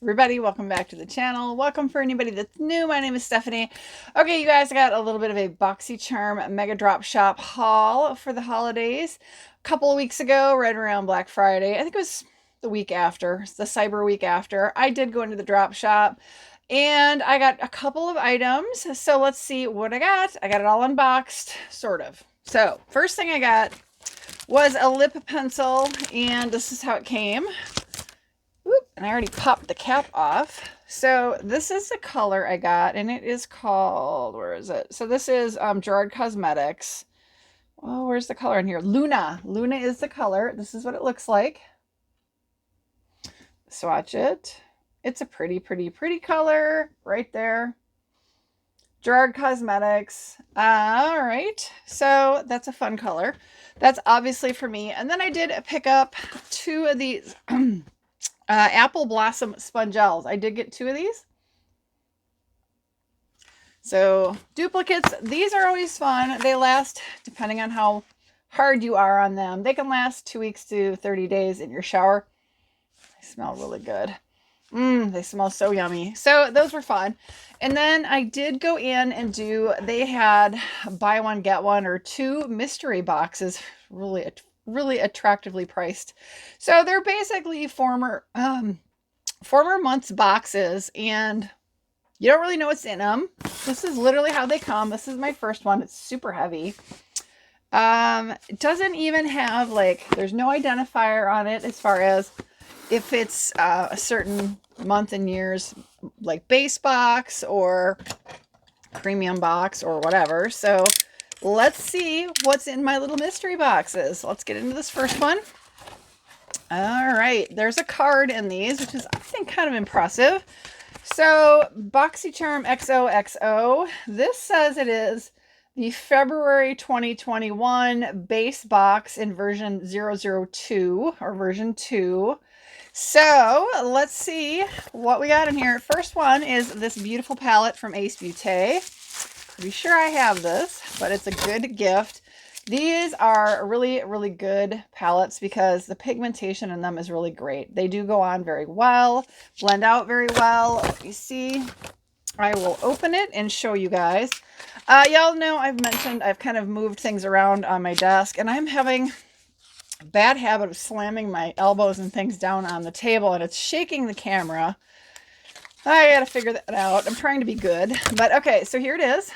Everybody, welcome back to the channel. Welcome for anybody that's new. My name is Stephanie. Okay, you guys, I got a little bit of a BOXYCHARM Mega Drop Shop haul for the holidays. A couple of weeks ago, right around Black Friday, I think it was the week after, the Cyber week after, I did go into the drop shop and I got a couple of items. So let's see what I got. I got it all unboxed, sort of. So first thing I got was a lip pencil, and this is how it came. Whoop, and I already popped the cap off. So this is the color I got, and it is called, where is it? So this is ZeeSea Cosmetics. Oh, where's the color in here? Luna. Luna is the color. This is what it looks like. Swatch it. It's a pretty color right there. ZeeSea Cosmetics. All right. So that's a fun color. That's obviously for me. And then I did pick up two of these Apple Blossom Spongelles. I did get two of these. So duplicates, these are always fun. They last, depending on how hard you are on them, they can last 2 weeks to 30 days in your shower. They smell really good. They smell so yummy. So those were fun. And then I did go in and they had buy one, get one, or two mystery boxes. Really attractively priced. So they're basically former months boxes, and you don't really know what's in them. This is literally how they come. This is my first one. It's super heavy. It doesn't even have, like, there's no identifier on it as far as if it's a certain month and years, like base box or premium box or whatever. So let's see what's in my little mystery boxes. Let's get into this first one. All right, there's a card in these, which is, I think, kind of impressive. So BOXYCHARM XOXO. This says it is the February 2021 base box in version 002 or version 2. So let's see what we got in here. First one is this beautiful palette from Ace Beauté. Pretty sure I have this, but it's a good gift. These are really good palettes because the pigmentation in them is really great. They do go on very well, blend out very well. Let me see. I will open it and show you guys. Y'all know I've mentioned I've kind of moved things around on my desk, and I'm having a bad habit of slamming my elbows and things down on the table, and it's shaking the camera. I gotta figure that out. I'm trying to be good, but okay, so here it is.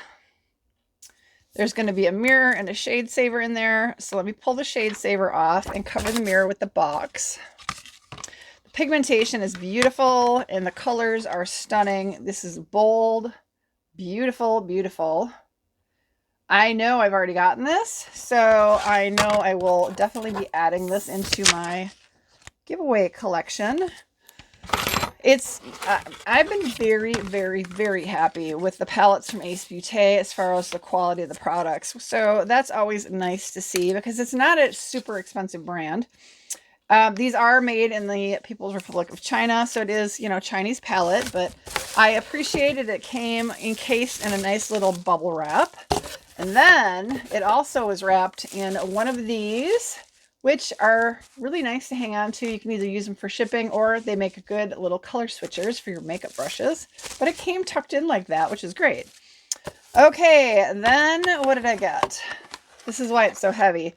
There's going to be a mirror and a shade saver in there. So let me pull the shade saver off and cover the mirror with the box. The pigmentation is beautiful and the colors are stunning. This is bold, beautiful. I know I've already gotten this, so I know I will definitely be adding this into my giveaway collection. I've been very happy with the palettes from Ace Beauté as far as the quality of the products. So that's always nice to see because it's not a super expensive brand. These are made in the People's Republic of China, so it is, you know, Chinese palette, but I appreciated it came encased in a nice little bubble wrap. And then it also was wrapped in one of these, which are really nice to hang on to. You can either use them for shipping or they make good little color switchers for your makeup brushes. But it came tucked in like that, which is great. Okay, then what did I get? This is why it's so heavy.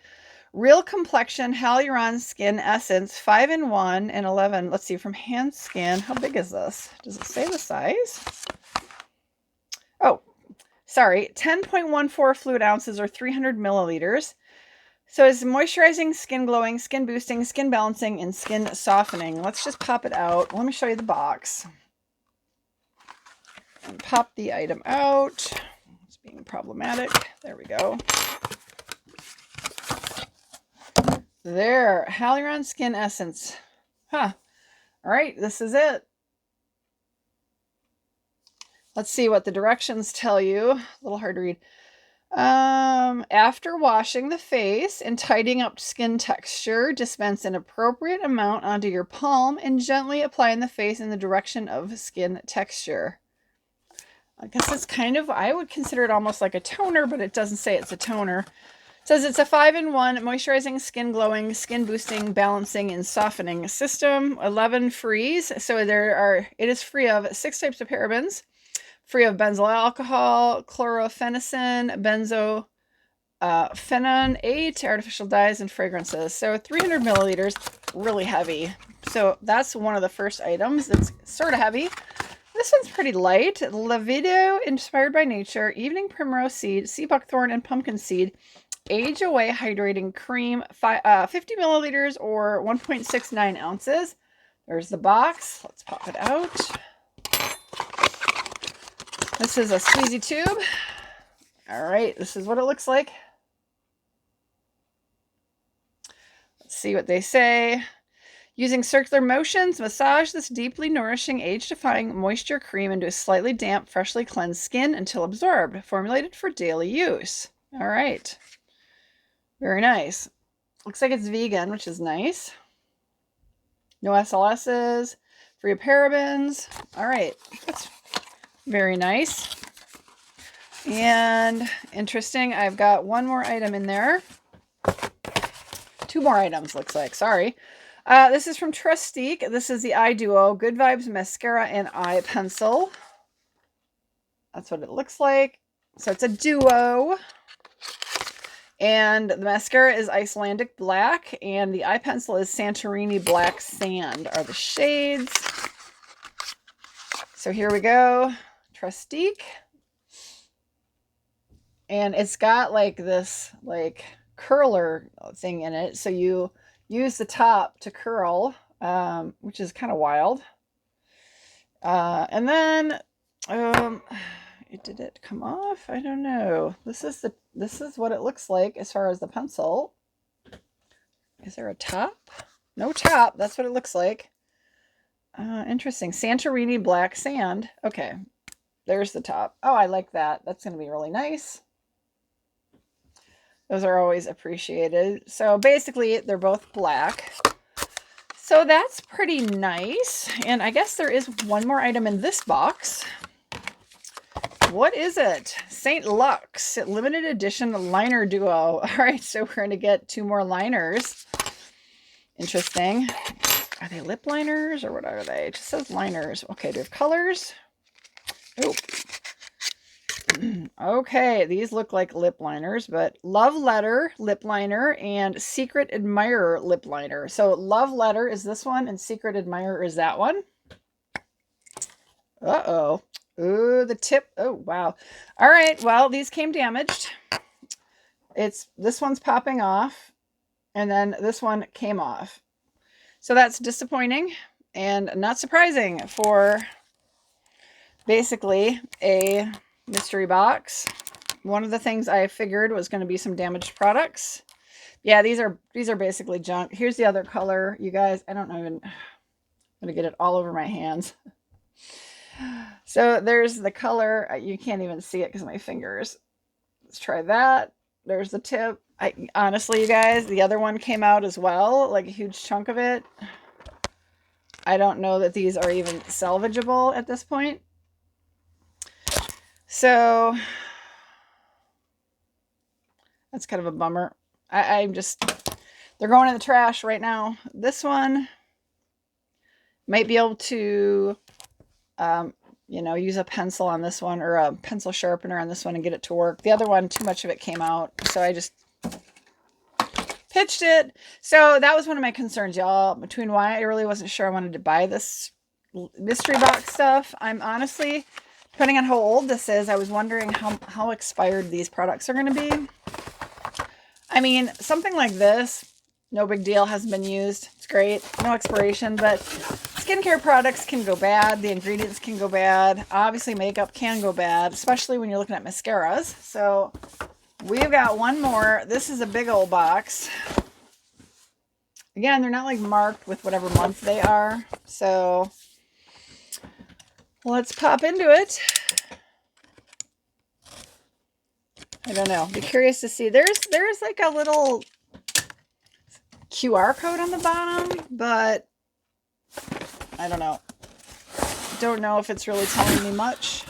Real Complexion Hyaluron Skin Essence 5-in-1 and 11. Let's see, from hand skin. How big is this? Does it say the size? Oh, sorry. 10.14 fluid ounces or 300 milliliters. So it's moisturizing, skin glowing, skin boosting, skin balancing, and skin softening. Let's just pop it out. Let me show you the box. And pop the item out. It's being problematic. There we go. There, Hyaluron Skin Essence. Huh. All right, this is it. Let's see what the directions tell you. A little hard to read. After washing the face and tidying up skin texture, dispense an appropriate amount onto your palm and gently apply in the face in the direction of skin texture. I guess it's kind of, I would consider it almost like a toner, but it doesn't say it's a toner. It says it's a 5-in-1 moisturizing, skin glowing, skin boosting, balancing, and softening system. 11 frees. So it is free of 6 types of parabens, free of benzyl alcohol, chlorphenicin, phenone, artificial dyes, and fragrances. So 300 milliliters, really heavy. So that's one of the first items that's sort of heavy. This one's pretty light. Lavido, inspired by nature, evening primrose seed, sea buckthorn, and pumpkin seed. Age away hydrating cream, 50 milliliters or 1.69 ounces. There's the box. Let's pop it out. This is a squeezy tube. All right, this is what it looks like. Let's see what they say. Using circular motions, massage this deeply nourishing, age-defying moisture cream into a slightly damp, freshly cleansed skin until absorbed. Formulated for daily use. All right. Very nice. Looks like it's vegan, which is nice. No SLSs, free of parabens. All right. That's very nice. And interesting, I've got one more item in there. 2 more items, looks like. Sorry. This is from Trustique. This is the Eye Duo Good Vibes Mascara and Eye Pencil. That's what it looks like. So it's a duo. And the mascara is Icelandic Black, and the eye pencil is Santorini Black Sand are the shades. So here we go. Trustique. And it's got like this like curler thing in it. So you use the top to curl, which is kind of wild. And then did it come off? I don't know. This is what it looks like as far as the pencil. Is there a top? No top. That's what it looks like. Interesting. Santorini Black Sand. Okay. There's the top. Oh, I like that. That's going to be really nice. Those are always appreciated. So basically, they're both black. So that's pretty nice. And I guess there is one more item in this box. What is it? St. Lux limited edition liner duo. All right, so we're going to get 2 more liners. Interesting. Are they lip liners or what are they? It just says liners. Okay, do we have colors? Oh. Okay, these look like lip liners, but Love Letter lip liner and Secret Admirer lip liner. So Love Letter is this one and Secret Admirer is that one. Uh-oh. Ooh, the tip. Oh, wow. All right, well, these came damaged. This one's popping off, and then this one came off. So that's disappointing and not surprising for basically a mystery box. One of the things I figured was going to be some damaged products. Yeah, these are basically junk. Here's the other color, you guys. I don't know even. I'm going to get it all over my hands. So there's the color. You can't even see it because of my fingers. Let's try that. There's the tip. Honestly, you guys, the other one came out as well, like a huge chunk of it. I don't know that these are even salvageable at this point. So that's kind of a bummer. I'm just, they're going in the trash right now. This one might be able to, you know, use a pencil on this one or a pencil sharpener on this one and get it to work. The other one, too much of it came out. So I just pitched it. So that was one of my concerns, y'all, between why I really wasn't sure I wanted to buy this mystery box stuff. I'm honestly, depending on how old this is, I was wondering how expired these products are going to be. I mean, something like this, no big deal, hasn't been used. It's great. No expiration, but skincare products can go bad. The ingredients can go bad. Obviously, makeup can go bad, especially when you're looking at mascaras. So we've got one more. This is a big old box. Again, they're not like marked with whatever month they are. So let's pop into it. I don't know. Be curious to see. There's like a little QR code on the bottom, but I don't know. Don't know if it's really telling me much.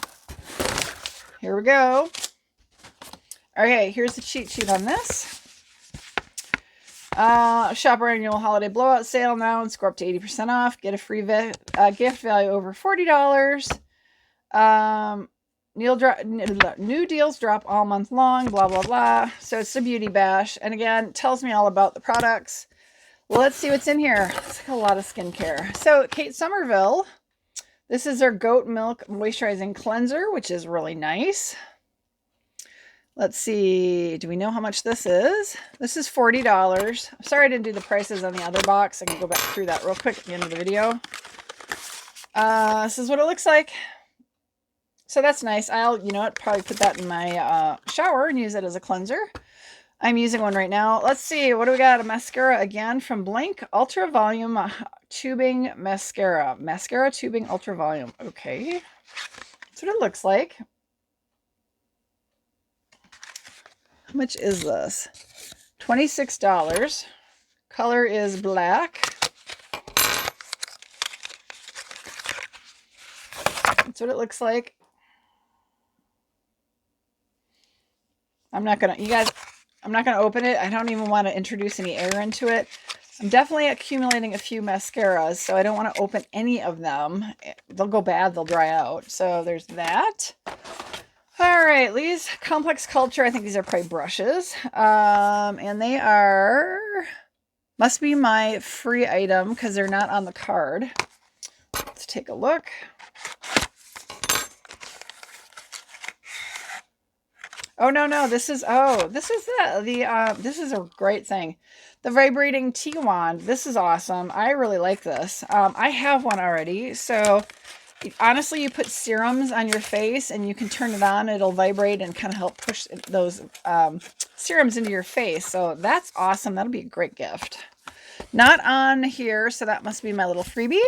Here we go. Okay, here's the cheat sheet on this. Shop our annual holiday blowout sale now and score up to 80% off. Get a free gift value over $40. New deals drop all month long, blah, blah, blah. So it's a beauty bash. And again, tells me all about the products. Well, let's see what's in here. It's like a lot of skincare. So Kate Somerville, this is their Goat Milk Moisturizing Cleanser, which is really nice. Let's see. Do we know how much this is? This is $40. I'm sorry I didn't do the prices on the other box. I can go back through that real quick at the end of the video. This is what it looks like. So that's nice. I'll, you know what, probably put that in my shower and use it as a cleanser. I'm using one right now. Let's see. What do we got? A mascara again from Blank Ultra Volume Tubing Mascara. Mascara Tubing Ultra Volume. Okay. That's what it looks like. How much is this? $26. Color is black. That's what it looks like. I'm not going to open it. I don't even want to introduce any air into it. I'm definitely accumulating a few mascaras, so I don't want to open any of them. They'll go bad. They'll dry out. So there's that. All right, Lee's Complex Culture. I think these are probably brushes. And they are, must be my free item because they're not on the card. Let's take a look. Oh, no, this is this is a great thing. The vibrating tea wand. This is awesome. I really like this. I have one already. So honestly, you put serums on your face and you can turn it on. It'll vibrate and kind of help push those serums into your face. So that's awesome. That'll be a great gift. Not on here, so that must be my little freebie.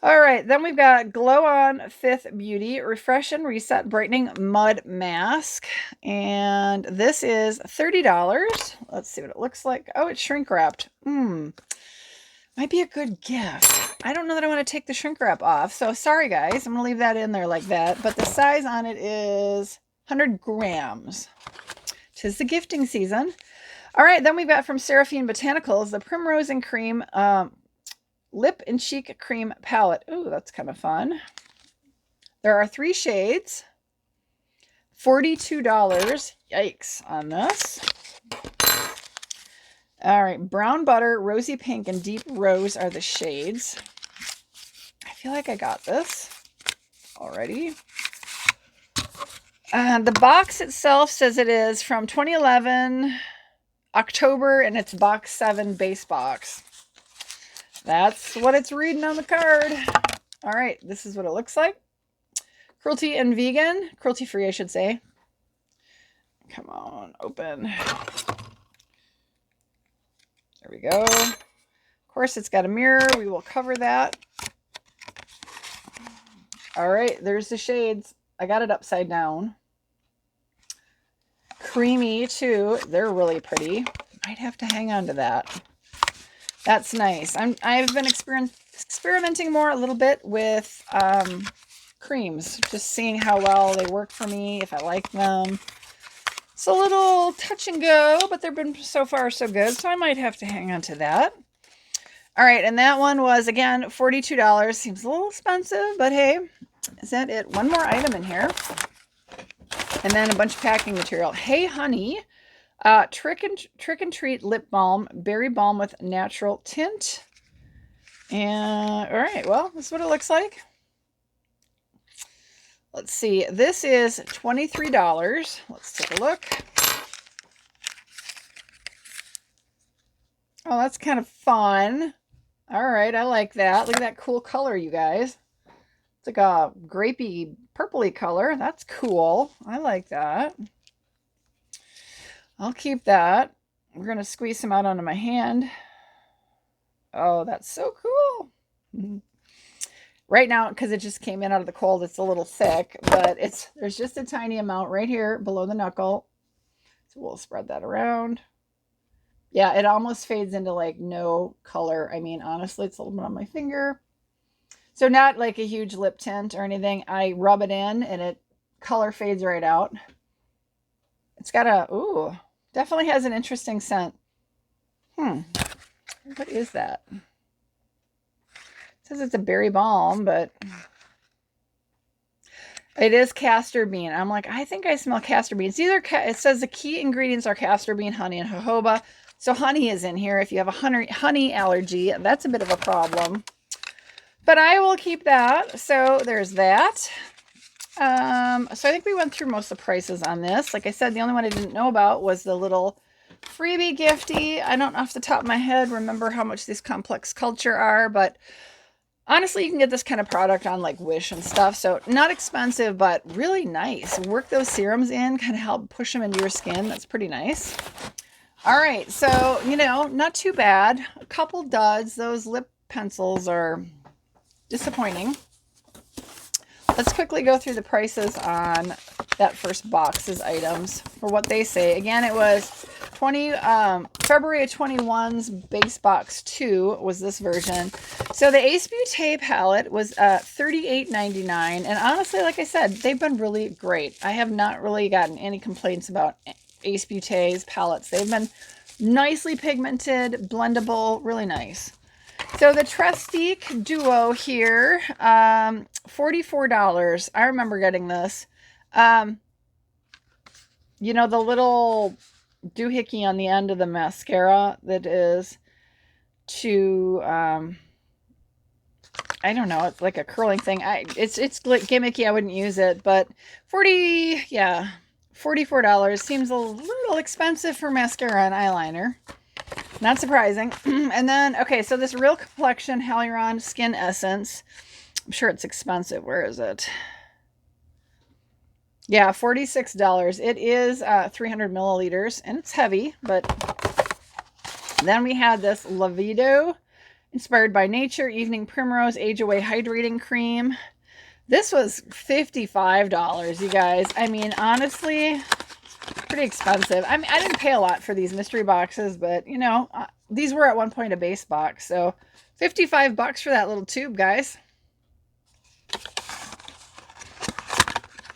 All right, then we've got Glow On Fifth Beauty Refresh and Reset Brightening Mud Mask. And this is $30. Let's see what it looks like. Oh, it's shrink wrapped. Might be a good gift. I don't know that I want to take the shrink wrap off. So sorry, guys. I'm going to leave that in there like that. But the size on it is 100 grams. 'Tis the gifting season. All right, then we've got from Seraphine Botanicals, the Primrose and Cream Lip and Cheek Cream Palette. Ooh, that's kind of fun. There are 3 shades. $42. Yikes on this. All right, Brown Butter, Rosy Pink, and Deep Rose are the shades. I feel like I got this already. The box itself says it is from 2011, October, and it's box 7 base box. That's what it's reading on the card. All right, this is what it looks like. Cruelty and vegan. Cruelty-free, I should say. Come on, open. There we go. Of course, it's got a mirror. We will cover that. All right, there's the shades. I got it upside down. Creamy, too. They're really pretty. Might have to hang on to that. That's nice. I've been experimenting more a little bit with creams, just seeing how well they work for me, if I like them. It's a little touch and go, but they've been so far so good, so I might have to hang on to that. All right, and that one was, again, $42. Seems a little expensive, but hey, is that it? One more item in here. And then a bunch of packing material. Hey Honey. Trick and Treat Lip Balm, Berry Balm with Natural Tint. And, all right, well, this is what it looks like. Let's see. This is $23. Let's take a look. Oh, that's kind of fun. All right, I like that. Look at that cool color, you guys. It's like a grapey, purpley color. That's cool. I like that. I'll keep that. We're going to squeeze some out onto my hand. Oh, that's so cool. Right now, because it just came in out of the cold, it's a little thick, but there's just a tiny amount right here below the knuckle. So we'll spread that around. Yeah, it almost fades into like no color. I mean, honestly, it's a little bit on my finger. So not like a huge lip tint or anything. I rub it in and it color fades right out. It's got a, ooh, definitely has an interesting scent. What is that? It says it's a berry balm, but it is castor bean. I'm like, I think I smell castor beans. It says the key ingredients are castor bean, honey, and jojoba. So honey is in here. If you have a honey allergy, that's a bit of a problem. But I will keep that. So there's that. So I think we went through most of the prices on this. Like I said, the only one I didn't know about was the little freebie gifty. I don't off the top of my head remember how much these Complex Culture are, but honestly, you can get this kind of product on like Wish and stuff. So not expensive, but really nice. Work those serums in, kind of help push them into your skin. That's pretty nice. All right. So, you know, not too bad. A couple duds. Those lip pencils are disappointing. Let's quickly go through the prices on that first box's items for what they say. Again, it was February of 21's base box 2 was this version. So the Ace Beauté palette was $38.99. And honestly, like I said, they've been really great. I have not really gotten any complaints about Ace Beauté's palettes. They've been nicely pigmented, blendable, really nice. So the Trestique Duo here, $44. I remember getting this. You know, the little doohickey on the end of the mascara that is to, I don't know, it's like a curling thing. It's gimmicky. I wouldn't use it, but $44 seems a little expensive for mascara and eyeliner. Not surprising. And then, okay, so this Real Complexion Hyaluron Skin Essence. I'm sure it's expensive. Where is it? Yeah, $46. It is 300 milliliters, and it's heavy, but then we had this Lavido Inspired by Nature Evening Primrose Age Away Hydrating Cream. This was $55, you guys. I mean, honestly, pretty expensive. I mean, I didn't pay a lot for these mystery boxes, but you know, these were at one point a base box, so $55 for that little tube, guys.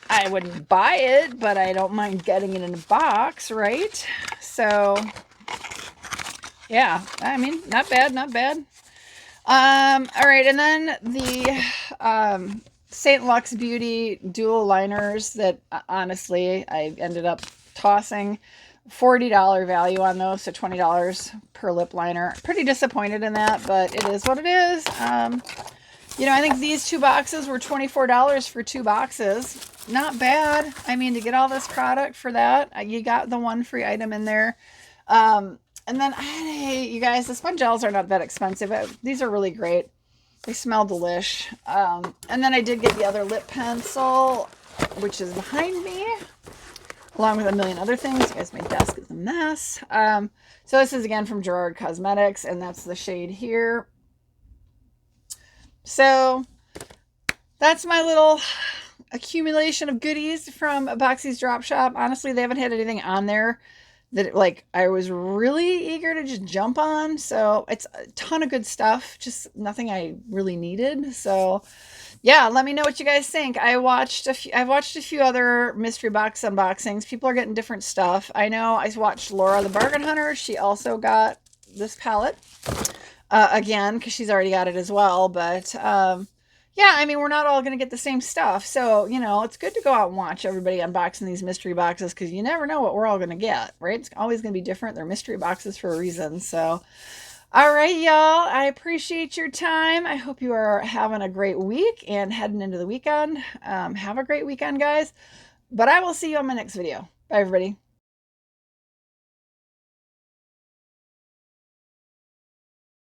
I wouldn't buy it, but I don't mind getting it in a box, right? So yeah, I mean, not bad, not bad. All right, and then the St. Lux Beauty dual liners that honestly I ended up tossing. $40 value on those, so $20 per lip liner. Pretty disappointed in that, but it is what it is. You know, I think these two boxes were $24 for 2 boxes. Not bad. I mean, to get all this product for that, you got the one free item in there. And then, you guys, the sponge gels are not that expensive. These are really great. They smell delish. And then I did get the other lip pencil, which is behind me, along with a million other things. You guys, my desk is a mess. So this is again from ZeeSea Cosmetics, and that's the shade here. So that's my little accumulation of goodies from Boxy's Drop Shop. Honestly, they haven't had anything on there that like I was really eager to just jump on. So it's a ton of good stuff, just nothing I really needed. So yeah, let me know what you guys think. I've watched a few other mystery box unboxings. People are getting different stuff. I know I watched Laura the Bargain Hunter. She also got this palette again, because she's already got it as well. But yeah, I mean, we're not all going to get the same stuff. So, you know, it's good to go out and watch everybody unboxing these mystery boxes, because you never know what we're all going to get, right? It's always going to be different. They're mystery boxes for a reason. So, all right, y'all. I appreciate your time. I hope you are having a great week and heading into the weekend. Have a great weekend, guys. But I will see you on my next video. Bye, everybody.